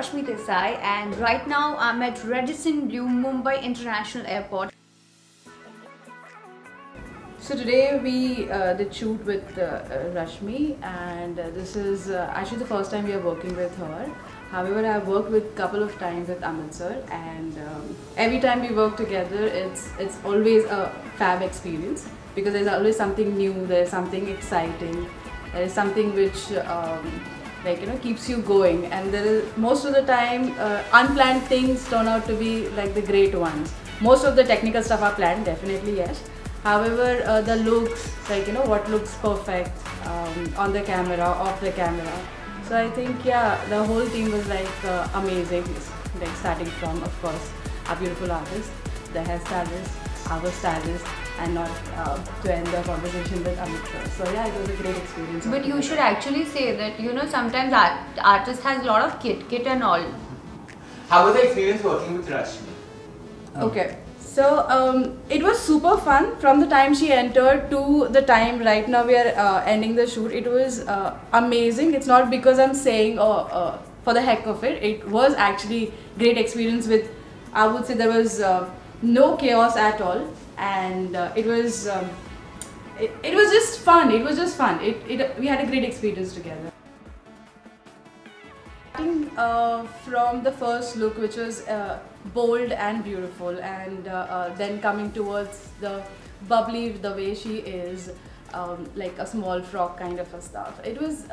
Rashmi Desai, and right now I'm at Radisson Blu Mumbai International Airport. So today we did shoot with Rashmi, and this is actually the first time we are working with her. However, I have worked with a couple of times with Amit sir, and every time we work together, it's always a fab experience because there's always something new, there's something exciting, there is something which keeps you going, and there is most of the time unplanned things turn out to be like the great ones. Most of the technical stuff are planned, definitely yes. However, the looks, what looks perfect on the camera, off the camera. So I think, yeah, the whole team was amazing. Like starting from, of course, our beautiful artist, the hairstylist, our stylist, and not to end the conversation with Amit sir. So yeah, it was a great experience. But you should actually say that, sometimes artist has a lot of kit and all. How was the experience working with Rashmi? Okay. So it was super fun from the time she entered to the time right now we are ending the shoot. It was amazing. It's not because I'm saying for the heck of it. It was actually great experience with, I would say there was no chaos at all, and it was just fun. It was just fun. We had a great experience together. From the first look, which was bold and beautiful, and then coming towards the bubbly, the way she is, like a small frock kind of a stuff. It was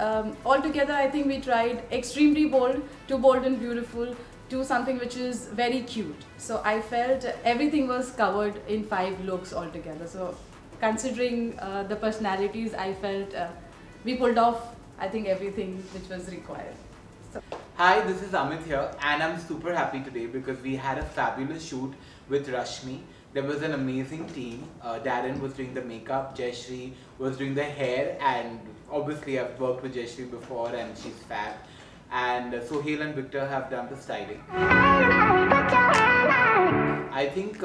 altogether, I think we tried extremely bold, to bold and beautiful, to something which is very cute. So I felt everything was covered in 5 looks altogether. So considering the personalities, I felt we pulled off, I think, everything which was required. Hi, this is Amit here, and I'm super happy today because we had a fabulous shoot with Rashmi. There was an amazing team. Darren was doing the makeup, Jayashree was doing the hair, and obviously I've worked with Jayashree before and she's fab. And Sohail and Victor have done the styling. I think,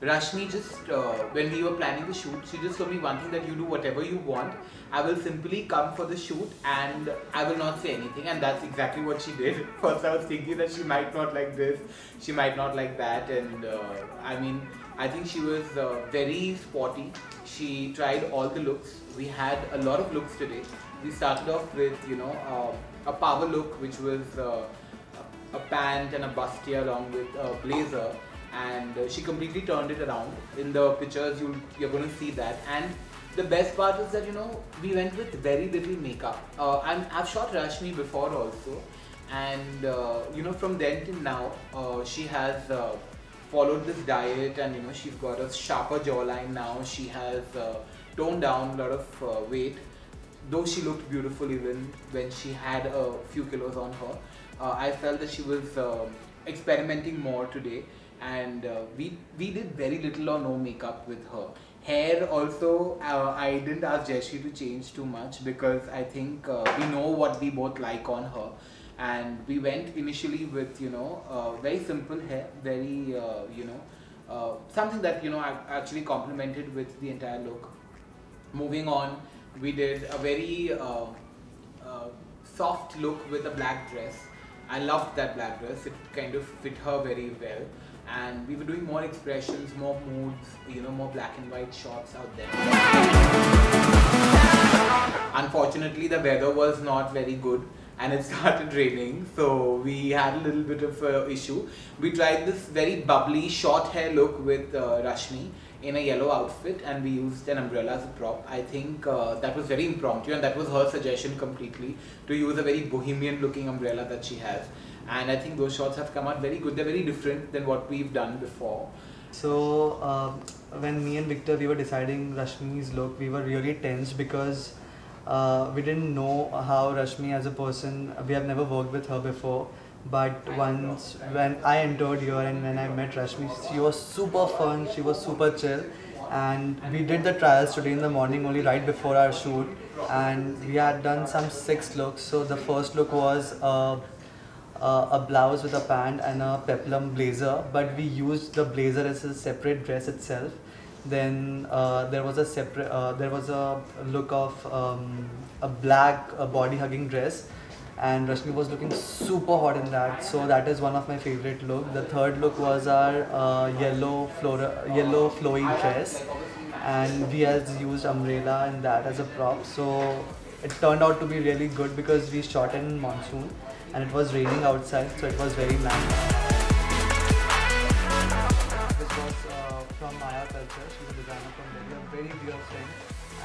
Rashmi just, when we were planning the shoot, she just told me one thing, that you do whatever you want. I will simply come for the shoot and I will not say anything, and that's exactly what she did. First I was thinking that she might not like this, she might not like that, and I think she was very sporty. She tried all the looks. We had a lot of looks today. We started off with, a power look, which was a pant and a bustier along with a blazer. And she completely turned it around. In the pictures you're going to see that. And the best part is that we went with very little makeup. I've shot Rashmi before also, and from then till now she has followed this diet, and she's got a sharper jawline now. She has toned down a lot of weight, though she looked beautiful even when she had a few kilos on her. I felt that she was experimenting more today. And we did very little or no makeup with her. Hair also, I didn't ask Jayashree to change too much because I think we know what we both like on her. And we went initially with, very simple hair, very, something that, I actually complemented with the entire look. Moving on, we did a very soft look with a black dress. I loved that black dress. It kind of fit her very well. And we were doing more expressions, more moods, more black and white shots out there. Unfortunately, the weather was not very good and it started raining, so we had a little bit of an issue. We tried this very bubbly short hair look with Rashmi in a yellow outfit, and we used an umbrella as a prop. I think that was very impromptu, and that was her suggestion completely, to use a very bohemian looking umbrella that she has. And I think those shots have come out very good. They're very different than what we've done before. So when me and Victor, we were deciding Rashmi's look, we were really tense because we didn't know how Rashmi as a person, we have never worked with her before. But once when I entered here and when I met Rashmi, she was super fun, she was super chill. And we did the trials today in the morning only right before our shoot. And we had done some 6 looks. So the first look was a blouse with a pant and a peplum blazer, but we used the blazer as a separate dress itself. Then there was a look of a black body hugging dress, and Rashmi was looking super hot in that. So that is one of my favorite look. The third look was our yellow flowy dress, and we has used umbrella in that as a prop. So it turned out to be really good because we shot in monsoon and it was raining outside, so it was very nice. This was from Maya Culture. She's a designer from Delhi, a very dear friend,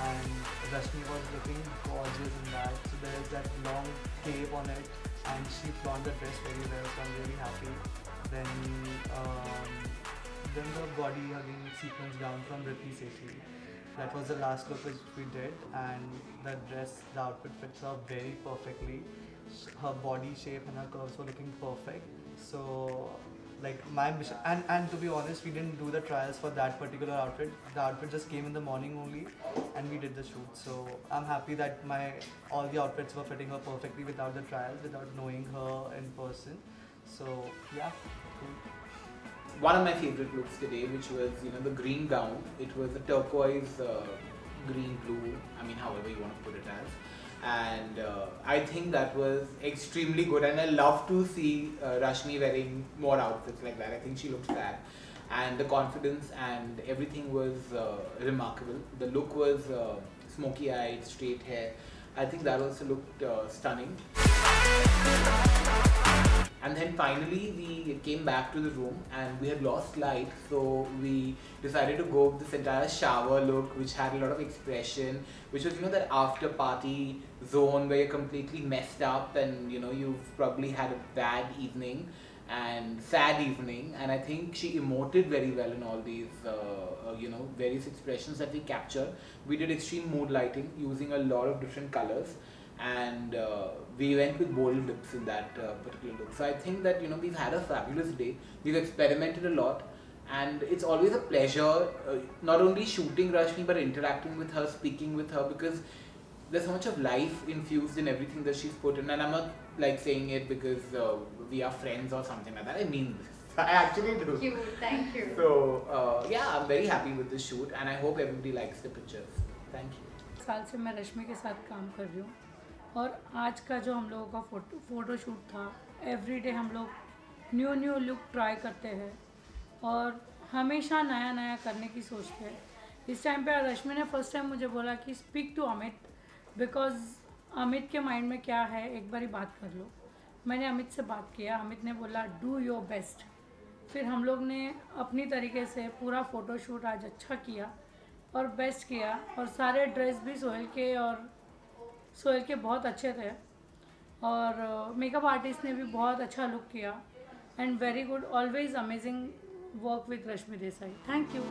and Rashmi was looking gorgeous in that. So there is that long cape on it, and she flaunt the dress very well. So I'm really happy. Then then the body hugging sequence gown from Riddhi Sethi. That was the last look which we did, and the dress, the outfit fits her very perfectly. Her body shape and her curves were looking perfect. So like my mission, and to be honest, we didn't do the trials for that particular outfit. The outfit just came in the morning only, and we did the shoot. So I'm happy that all the outfits were fitting her perfectly without the trials, without knowing her in person. So yeah, cool. One of my favorite looks today, which was the green gown. It was a turquoise, green blue. I mean, however you want to put it as. And I think that was extremely good, and I love to see Rashmi wearing more outfits like that. I think she looks fab, and the confidence and everything was remarkable. The look was smoky eyed, straight hair. I think that also looked stunning. And then finally we came back to the room and we had lost light, so we decided to go with this entire shower look which had a lot of expression, which was that after party zone where you're completely messed up and you've probably had a bad evening and sad evening, and I think she emoted very well in all these various expressions that we captured. We did extreme mood lighting using a lot of different colors, and we went with bold lips in that particular look. So I think that we've had a fabulous day. We've experimented a lot, and it's always a pleasure not only shooting Rashmi but interacting with her, speaking with her, because there's so much of life infused in everything that she's put in. And I'm not like saying it because we are friends or something like that. I mean this. I actually do. Thank you. Thank you. So yeah, I'm very happy with this shoot, and I hope everybody likes the pictures. Thank you. साल से मैं रश्मि के साथ काम कर रही हूँ, और आज का जो हम लोगों का फ़ोटो शूट था, एवरीडे हम लोग न्यू लुक ट्राई करते हैं और हमेशा नया नया करने की सोचते हैं. इस टाइम पे रश्मि ने फर्स्ट टाइम मुझे बोला कि speak to Amit, because Amit के माइंड में क्या है एक बारी बात कर लो. मैंने अमित से बात किया, अमित ने बोला डू योर बेस्ट. फिर हम लोग ने अपनी तरीके से पूरा फ़ोटो शूट आज अच्छा किया और बेस्ट किया, और सारे ड्रेस भी सोहेल के बहुत अच्छे थे, और मेकअप आर्टिस्ट ने भी बहुत अच्छा लुक किया. And very good, always amazing work with Rashmi Desai. Thank you.